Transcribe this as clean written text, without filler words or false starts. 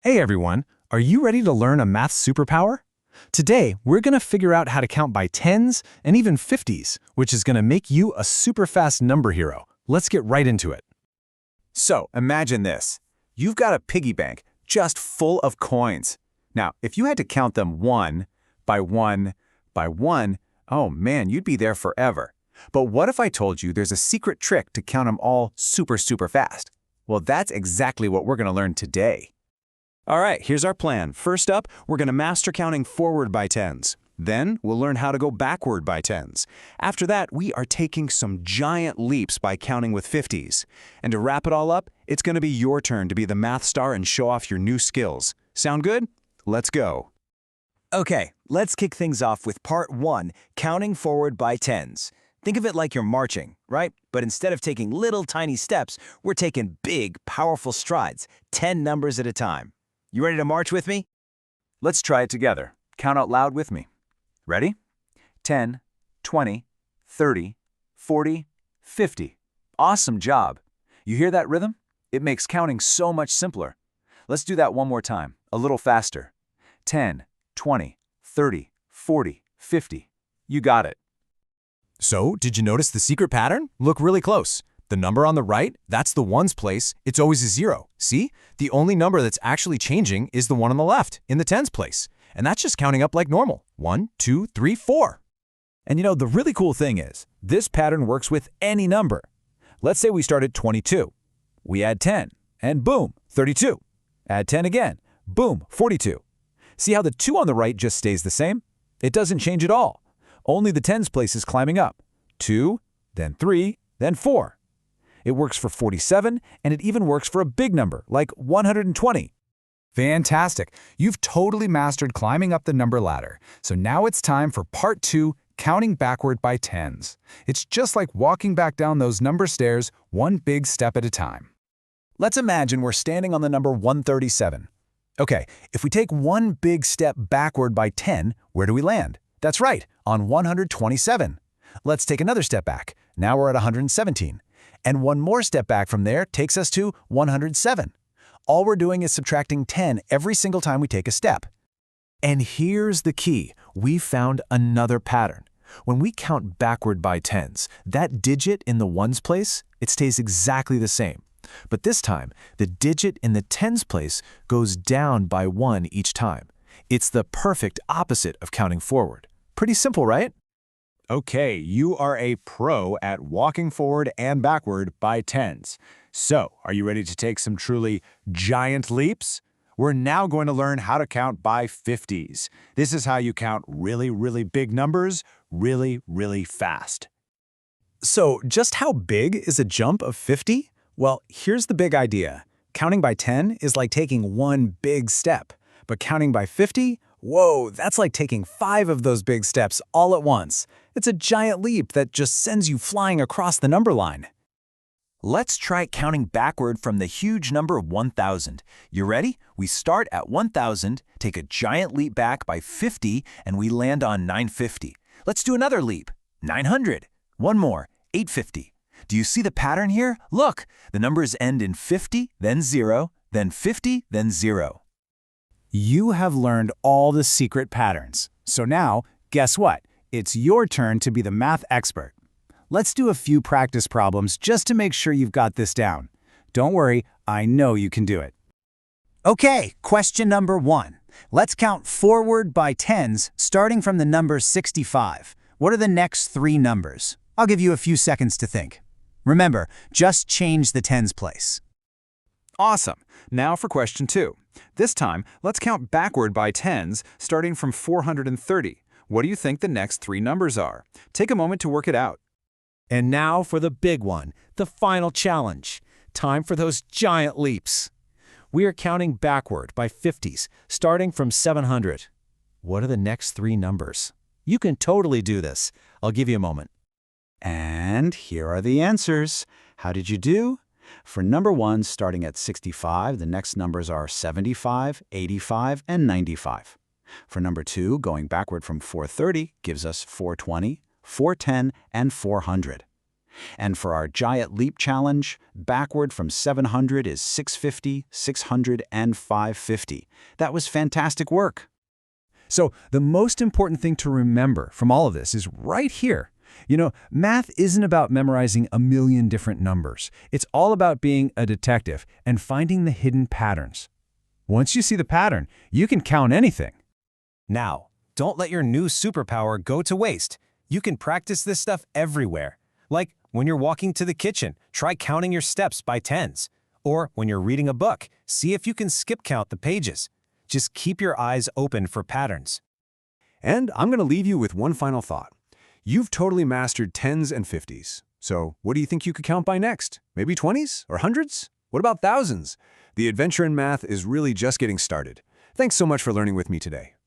Hey everyone, are you ready to learn a math superpower? Today, we're going to figure out how to count by tens and even 50s, which is going to make you a super fast number hero. Let's get right into it. So, imagine this. You've got a piggy bank just full of coins. Now, if you had to count them one by one by one, oh man, you'd be there forever. But what if I told you there's a secret trick to count them all super fast? Well, that's exactly what we're going to learn today. All right, here's our plan. First up, we're going to master counting forward by tens. Then, we'll learn how to go backward by tens. After that, we are taking some giant leaps by counting with 50s. And to wrap it all up, it's going to be your turn to be the math star and show off your new skills. Sound good? Let's go. Okay, let's kick things off with part 1, counting forward by tens. Think of it like you're marching, right? But instead of taking little tiny steps, we're taking big, powerful strides, 10 numbers at a time. You ready to march with me? Let's try it together. Count out loud with me. Ready? 10, 20, 30, 40, 50. Awesome job. You hear that rhythm? It makes counting so much simpler. Let's do that one more time, a little faster. 10, 20, 30, 40, 50. You got it. So, did you notice the secret pattern? Look really close. The number on the right, that's the ones place. It's always a zero. See? The only number that's actually changing is the one on the left, in the tens place. And that's just counting up like normal. 1, 2, 3, 4. And you know, the really cool thing is, this pattern works with any number. Let's say we start at 22. We add 10, and boom, 32. Add 10 again, boom, 42. See how the 2 on the right just stays the same? It doesn't change at all. Only the tens place is climbing up. 2, then 3, then 4. It works for 47, and it even works for a big number, like 120. Fantastic! You've totally mastered climbing up the number ladder. So now it's time for part 2, counting backward by tens. It's just like walking back down those number stairs, one big step at a time. Let's imagine we're standing on the number 137. Okay, if we take one big step backward by 10, where do we land? That's right, on 127. Let's take another step back. Now we're at 117. And one more step back from there takes us to 107. All we're doing is subtracting 10 every single time we take a step. And here's the key. We found another pattern. When we count backward by tens, that digit in the ones place, it stays exactly the same. But this time, the digit in the tens place goes down by 1 each time. It's the perfect opposite of counting forward. Pretty simple, right? Okay, you are a pro at walking forward and backward by tens. So, are you ready to take some truly giant leaps? We're now going to learn how to count by 50s. This is how you count really big numbers really fast. So, just how big is a jump of 50? Well, here's the big idea. Counting by 10 is like taking one big step. But counting by 50? Whoa, that's like taking 5 of those big steps all at once. It's a giant leap that just sends you flying across the number line. Let's try counting backward from the huge number 1,000. You ready? We start at 1,000, take a giant leap back by 50, and we land on 950. Let's do another leap. 900. One more. 850. Do you see the pattern here? Look, the numbers end in 50, then 0, then 50, then 0. You have learned all the secret patterns. So now, guess what? It's your turn to be the math expert. Let's do a few practice problems just to make sure you've got this down. Don't worry, I know you can do it. Okay, question number 1. Let's count forward by tens, starting from the number 65. What are the next 3 numbers? I'll give you a few seconds to think. Remember, just change the tens place. Awesome. Now for question 2. This time, let's count backward by tens, starting from 430. What do you think the next 3 numbers are? Take a moment to work it out. And now for the big one, the final challenge. Time for those giant leaps. We are counting backward by 50s, starting from 700. What are the next 3 numbers? You can totally do this. I'll give you a moment. And here are the answers. How did you do? For number 1, starting at 65, the next numbers are 75, 85, and 95. For number 2, going backward from 430 gives us 420, 410, and 400. And for our giant leap challenge, backward from 700 is 650, 600, and 550. That was fantastic work. So the most important thing to remember from all of this is right here. You know, math isn't about memorizing a million different numbers. It's all about being a detective and finding the hidden patterns. Once you see the pattern, you can count anything. Now, don't let your new superpower go to waste. You can practice this stuff everywhere. Like when you're walking to the kitchen, try counting your steps by tens. Or when you're reading a book, see if you can skip count the pages. Just keep your eyes open for patterns. And I'm going to leave you with one final thought. You've totally mastered 10s and 50s. So what do you think you could count by next? Maybe 20s or hundreds? What about thousands? The adventure in math is really just getting started. Thanks so much for learning with me today.